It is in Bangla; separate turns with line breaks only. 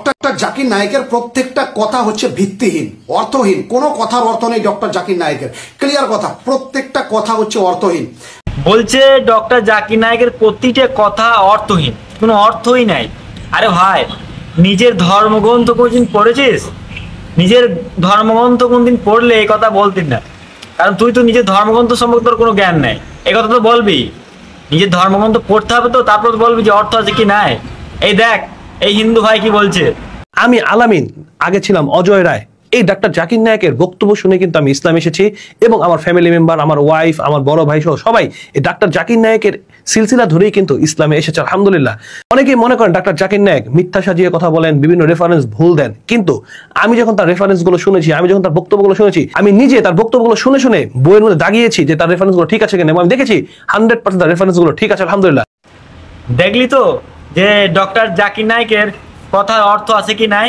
ডক্টর জাকির নায়েকের প্রত্যেকটা কথা হচ্ছে ভিত্তিহীন, অর্থহীন। কোনো কথার অর্থ নেই ডক্টর জাকির নায়েকের। ক্লিয়ার কথা, প্রত্যেকটা কথা হচ্ছে অর্থহীন।
বলছে ডক্টর জাকির নায়েকের প্রতিটা কথা অর্থহীন, কোনো অর্থই নাই। আরে ভাই, নিজের ধর্মগ্রন্থ কোনদিন পড়েছিস? নিজের ধর্মগ্রন্থ কোনদিন পড়লে এই কথা বলতিস না, কারণ তুই তো নিজের ধর্মগ্রন্থ সম্পর্কে তোর কোনো জ্ঞান নাই। এই কথা তো বলবি, নিজের ধর্মগ্রন্থ পড়তে হবে তো, তারপর বলবি যে অর্থ আছে কি নাই। এই দেখ, এই হিন্দু ভাই কি বলছে।
আমি আলামিন, আগে ছিলাম অজয় রায়। এই ডাক্তার জাকির নায়েকের বক্তব্য শুনে কিন্তু আমি ইসলাম এসেছি এবং আমার ফ্যামিলি মেম্বার, আমার ওয়াইফ, আমার বড় ভাই সহ সবাই এই ডাক্তার জাকির নায়েকের সিলসিলা ধরেই কিন্তু ইসলামে এসেছে, আলহামদুলিল্লাহ। অনেকেই মনে করেন ডাক্তার জাকির নায়েক মিথ্যা সাজিয়ে কথা বলেন, বিভিন্ন রেফারেন্স ভুল দেন, কিন্তু আমি যখন তার রেফারেন্স গুলো শুনেছি, আমি যখন তার বক্তব্যগুলো শুনেছি, আমি নিজে তার বক্তব্যগুলো শুনে শুনে বইয়ের মধ্যে দাগিয়েছি যে তার রেফারেন্স গুলো ঠিক আছে কিনা, এবং আমি দেখেছি 100% তার রেফারেন্স গুলো ঠিক আছে, আলহামদুলিল্লাহ।
দেখলি তো যে ডক্টর জাকির নায়েকের কথার অর্থ আছে কি নাই।